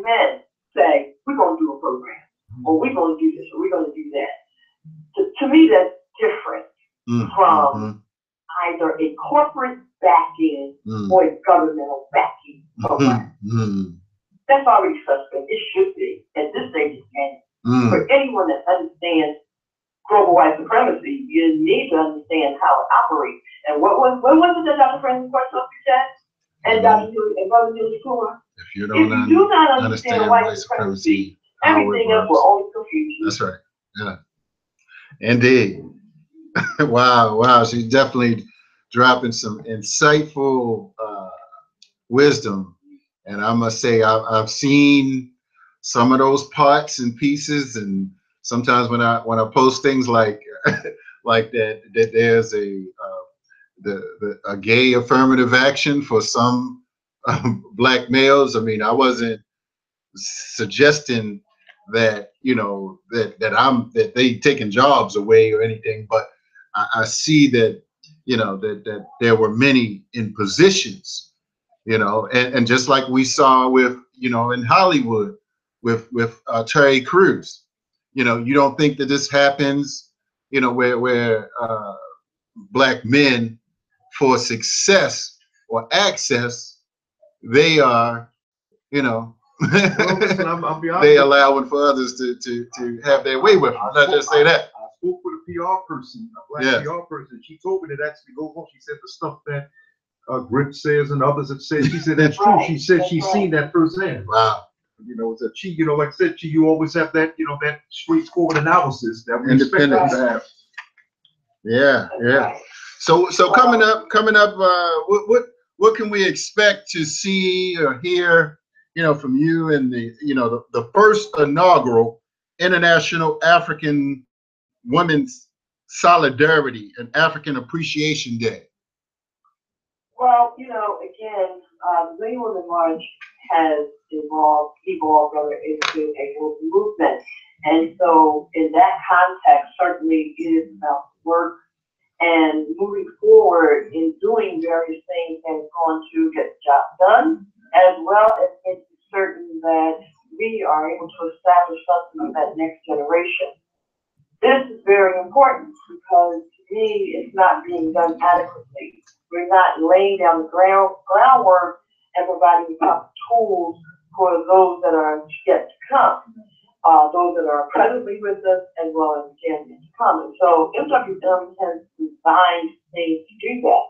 Speaker 3: men say, we're going to do a program, or we're going to do this, or we're going to do that. To me, that's different from either a corporate backing or a governmental backing program. That's already suspect. It should be at this stage of the game. For anyone that understands global white supremacy, you need to understand how it operates. And what was it that Dr. Francis Ford said? And Dr. Brother Julius Kumar?
Speaker 1: If you
Speaker 3: do not understand white supremacy, everything else will only confuse you.
Speaker 1: That's right. Yeah. Indeed. Wow. She's definitely dropping some insightful wisdom. And I must say, I've seen some of those parts and pieces, and sometimes when I post things like like that there's a gay affirmative action for some black males. I mean, I wasn't suggesting that that they taking jobs away or anything, but I see that that there were many in positions, and just like we saw with in Hollywood with Terry Crews, you don't think that this happens, where black men, for success or access, they are,
Speaker 2: well, listen, I'll be honest,
Speaker 1: they allowing for others to have their way with them. Not just say that.
Speaker 2: I spoke with a PR person, a black PR person. She told me that actually goes on. She said the stuff that Grit says and others have said. She said that's true. She said she's seen that firsthand.
Speaker 1: Wow.
Speaker 2: That she, like I said, you always have that, that straightforward analysis that we expect
Speaker 1: Independence.
Speaker 2: them to have.
Speaker 1: Yeah. So coming up, what can we expect to see or hear, from you in the first inaugural International African Women's Solidarity and African Appreciation Day?
Speaker 3: Well, again, the Women Women March has evolved rather into a movement. And so in that context, certainly it is about work and moving forward in doing various things and going to get the job done, as well as making certain that we are able to establish something of that next generation. This is very important because to me, it's not being done adequately. We're not laying down the groundwork and providing the proper tools for those that are yet to come, those that are presently with us, as well as again to come. And so MWM has designed things to do that.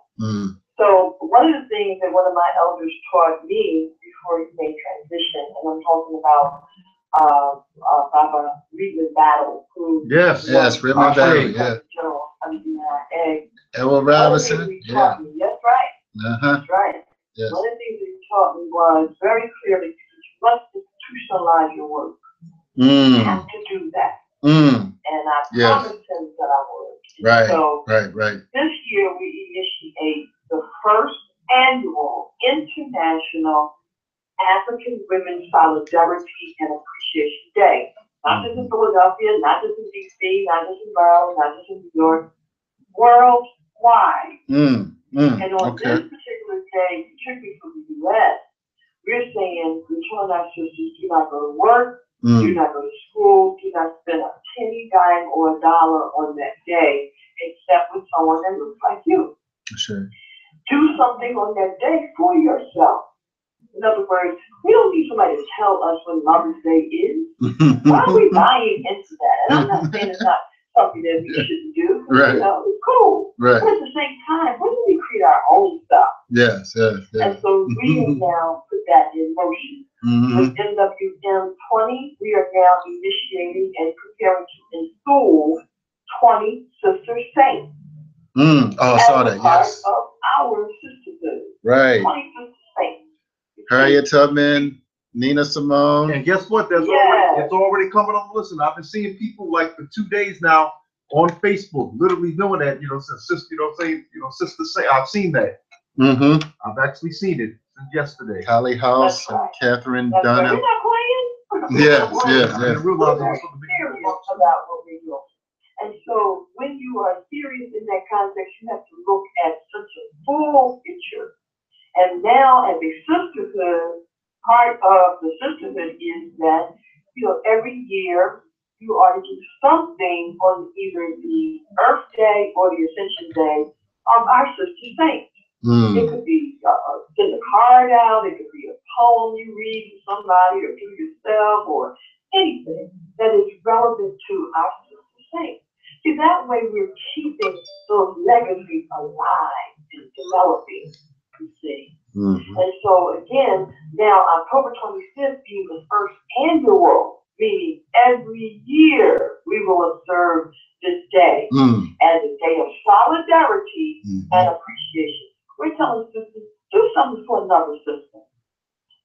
Speaker 3: So one of the things that one of my elders taught me before he made transition, and I'm talking about Baba Reedman Battle, who
Speaker 1: Reedman Battle,
Speaker 3: General under the NRA.
Speaker 1: Edward Robinson,
Speaker 3: That's right. That's right.
Speaker 1: Yes.
Speaker 3: One of the things that he taught me was very clearly, you must institutionalize your work. You have to do that. And I promised him that I would.
Speaker 1: Right.
Speaker 3: So
Speaker 1: right.
Speaker 3: This year we initiate the first annual International African Women's Solidarity and Appreciation Day. Not just in Philadelphia, not just in DC, not just in Maryland, not just in New York, worldwide. And on this particular day, particularly from the U.S., we're saying, we're telling our sisters, do not go to work, do not go to school, do not spend a penny, dime, or a dollar on that day, except with someone that looks like you.
Speaker 1: Sure.
Speaker 3: Do something on that day for yourself. In other words, we don't need somebody to tell us when Mother's Day is. Why are we buying into that? And I'm not saying it's not something that we shouldn't do.
Speaker 1: Right.
Speaker 3: It's cool.
Speaker 1: Right.
Speaker 3: But at the same time, when do we create our own stuff?
Speaker 1: Yes.
Speaker 3: And so we have now put that in motion. With MWM 20, we are now initiating and preparing to install 20 Sister Saints.
Speaker 1: Oh, I saw that, yes.
Speaker 3: Of our sisterhood.
Speaker 1: Right.
Speaker 3: 20 Sister Saints.
Speaker 1: Harriet Tubman, Nina Simone.
Speaker 2: And guess what? It's already coming up. Listen, I've been seeing people like for 2 days now on Facebook, literally doing that. Sister Say. I've seen that. I've actually seen it since yesterday.
Speaker 1: Holly House and Catherine
Speaker 3: That's
Speaker 1: Dunham.
Speaker 3: right. We're not playing.
Speaker 1: Yes.
Speaker 3: We're serious about what we're doing. And so when you are serious in that context, you have to look at such full picture. And now, as a sisterhood, part of the sisterhood is that, every year you are to do something on either the Earth Day or the Ascension Day of our sister saints. It could be send a card out, it could be a poem you read to somebody or to yourself, or anything that is relevant to our sister saints. See, that way we're keeping those legacies alive and developing, you see. And so again, now October 25th being the first annual, meaning every year we will observe this day as a day of solidarity and appreciation. We're telling sisters, do something for another sister.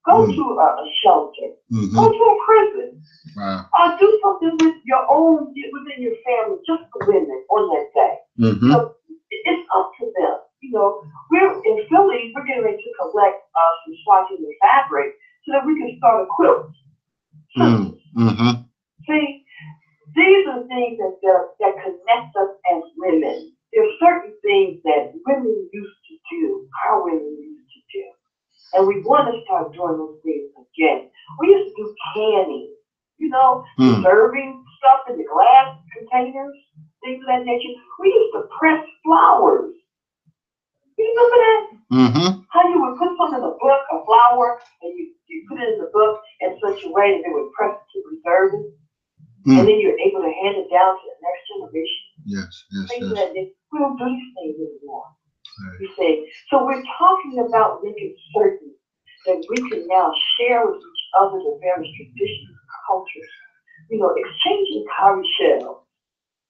Speaker 3: Go to a shelter. Go to a prison. Do something with your own, within your family, just for women on that day. So it's up to them. We're in Philly, we're getting ready to collect some swatches of fabric so that we can start a quilt. See, these are things that connect us as women. There are certain things that women used to do, our women used to do. And we want to start doing those things again. We used to do canning, preserving stuff in the glass containers, things of that nature. We used to press flowers. You remember that? How you would put something in a book, a flower, and you put it in the book in such a way that it would press it to preserve it. And then you're able to hand it down to the next generation. Yes. We don't do these things anymore. You see, so we're talking about making certain that we can now share with each other the various traditions and cultures. Exchanging cowrie shells,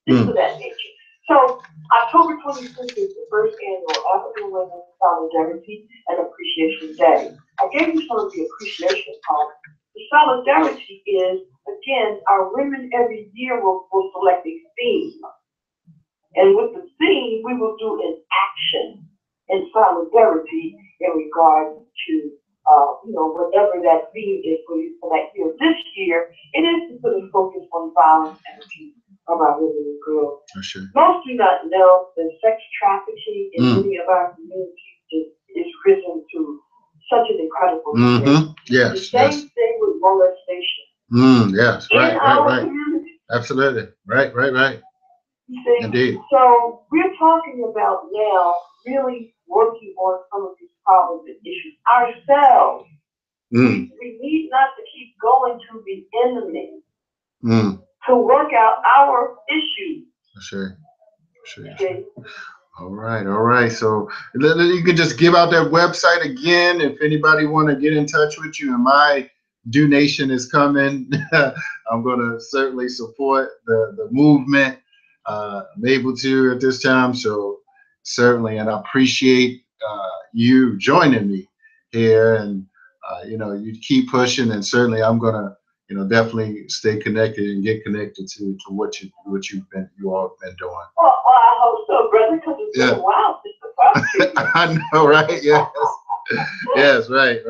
Speaker 3: things of that nature. So October 25th is the first annual African Women's Solidarity and Appreciation Day. I gave you some of the appreciation part. The solidarity is, again, our women every year will select a theme. And with the theme, we will do an action in solidarity in regard to, whatever that theme is for you for that year. This year, it is to put a focus on violence and abuse of our women and girls. Most do not know that sex trafficking in many of our communities is risen to such an incredible extent. The same thing with molestation. Right.
Speaker 1: Absolutely. Right.
Speaker 3: You see?
Speaker 1: Indeed.
Speaker 3: So we're talking about now really working on some of these problems and issues ourselves. We need not to keep going to the enemy to work out our issues.
Speaker 1: Sure. Okay. All right. So you can just give out that website again if anybody want to get in touch with you. And my donation is coming. I'm going to certainly support the movement. I'm able to at this time. So certainly, and I appreciate you joining me here. And you keep pushing, and certainly I'm going to definitely stay connected and get connected to what you all have been doing.
Speaker 3: Well, I hope so, brother, because it's been a while since the podcast.
Speaker 1: I know, right? Yes. Yes, right.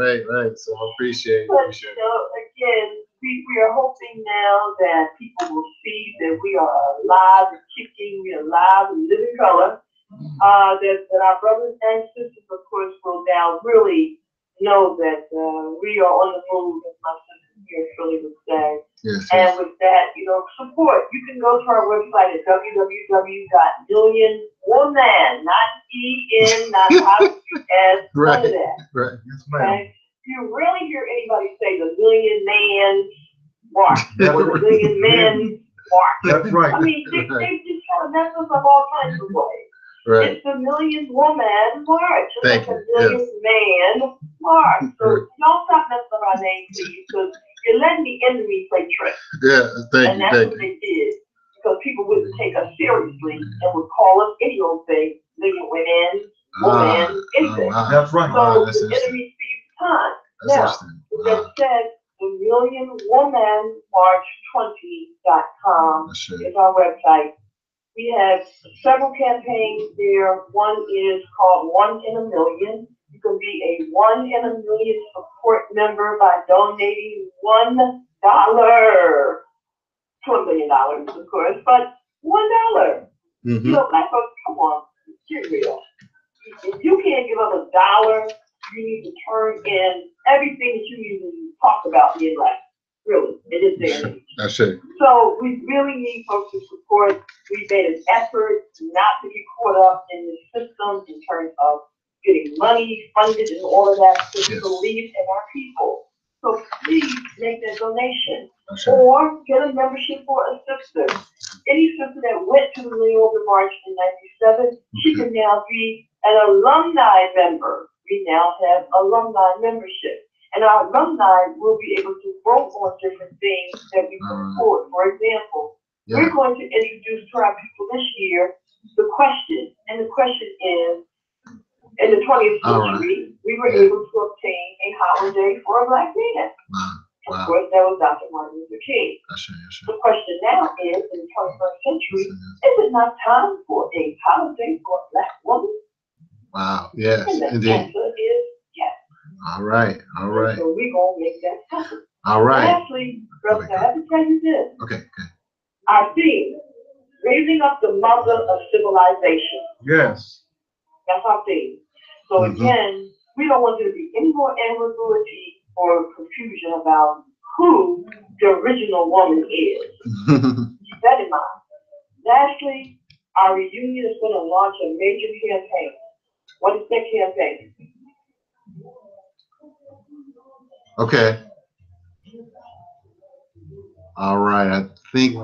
Speaker 1: So I appreciate it.
Speaker 3: But, again, we are hoping now that people will see that we are alive and kicking, we are alive and living color. That our brothers and sisters, of course, will now really know that we are on the move, as my sister here in Philly would say.
Speaker 1: Yes.
Speaker 3: And with that, support. You can go to our website at www.millionwoman, not E-N, not S, none of that.
Speaker 1: Right. Yes, ma'am.
Speaker 3: Okay? You rarely hear anybody say the Million Man March or the Million Men March.
Speaker 2: That's right.
Speaker 3: I mean, they just try to mess us up all kinds of ways.
Speaker 1: Right.
Speaker 3: It's the Million Woman March. It's
Speaker 1: Thank
Speaker 3: like
Speaker 1: you.
Speaker 3: a Million Man March. So don't stop messing up our name, please, because you're letting the enemy play tricks.
Speaker 1: Yeah,
Speaker 3: And that's what they did. Because people wouldn't take us seriously and would call us any old thing, million women, woman, anything.
Speaker 2: That's right.
Speaker 3: So the enemy sees time. Now, with that said, the millionwomanmarch20.com is our website. We have several campaigns there. One is called 1 in a Million. You can be a 1 in a Million support member by donating $1 to $1 million, of course, but $1. Black folks, come on, get real. if you can't give us $1, you need to turn in everything that you even talk about in life. Really, in this day and age.
Speaker 1: That's it.
Speaker 3: So we really need folks to support. We made an effort not to get caught up in the system in terms of getting money funded and all of that, to believe in our people. So please make that donation or get a membership for a sister. Any sister that went to the New York March in '97, she can now be an alumni member. We now have alumni membership. And our alumni will be able to vote on different things that we put forward. For example, we're going to introduce to our people this year the question. And the question is, in the 20th century, we were able to obtain a holiday for a Black man. Of course, that was Dr. Martin Luther King. The question now is, in the 21st century, is it not time for a holiday for a Black woman?
Speaker 1: Wow, yes,
Speaker 3: and the answer is yes.
Speaker 1: All right, all right.
Speaker 3: So we're going to make that happen.
Speaker 1: All right.
Speaker 3: Lastly, brother, I have to tell you this.
Speaker 1: Okay, okay.
Speaker 3: Our theme, raising up the mother of civilization.
Speaker 2: Yes.
Speaker 3: That's our theme. So again, we don't want there to be any more ambiguity or confusion about who the original woman is. Keep that in mind. Lastly, our reunion is going to launch a major campaign. What is that campaign?
Speaker 1: Okay. All right. I think I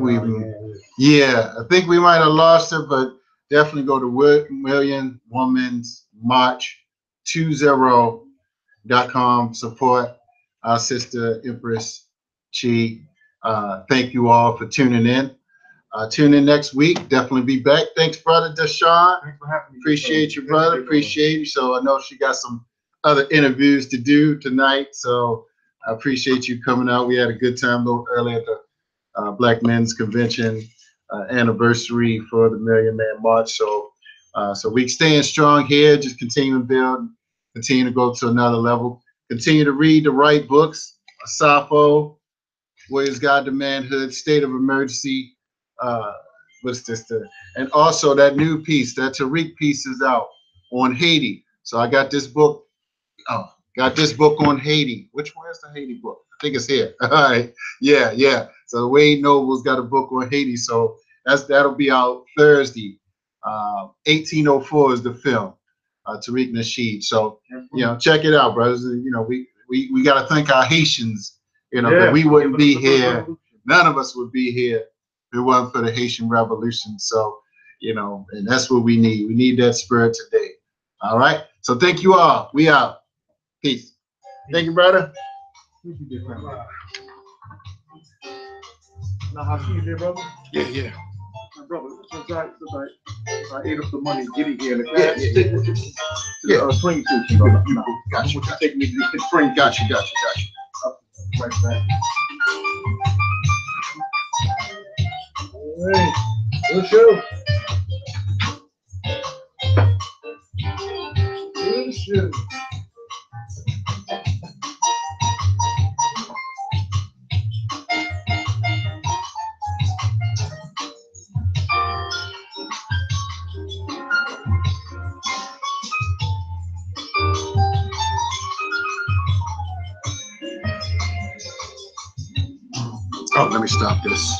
Speaker 1: think we might have lost it, but definitely go to Million Women's March 20.com. Support our sister Empress Chi. Thank you all for tuning in. Tune in next week. Definitely be back. Thanks, brother Deshaun.
Speaker 2: Thanks for having me.
Speaker 1: Appreciate you, brother. Appreciate you. So I know she got some other interviews to do tonight. So I appreciate you coming out. We had a good time a little early at the Black Men's Convention anniversary for the Million Man March. So we staying strong here. Just continue to build, continue to go to another level. Continue to read the right books. Sappho, Warriors Guide to Manhood, State of Emergency. What's this? And also that new piece, that Tariq piece is out on Haiti. So I got this book. Got this book on Haiti. Which one is the Haiti book? I think it's here. All right. Yeah. So Wade Noble's got a book on Haiti. So that'll be out Thursday. 1804 is the film. Tariq Nasheed. So check it out, brothers. We got to thank our Haitians. That we wouldn't be here. None of us would be here if it wasn't for the Haitian Revolution. So and that's what we need. We need that spirit today. All right. So thank you all. We out. Peace. Thank you, brother.
Speaker 2: Now, how she did, brother?
Speaker 1: Yeah.
Speaker 2: My brother, since I ate up the money getting here, the cash, spring sushi, brother.
Speaker 1: Got you.
Speaker 2: Take me to the spring.
Speaker 1: Got you.
Speaker 2: Right back. Hey, good show. Good show.
Speaker 1: Oh, let me stop this.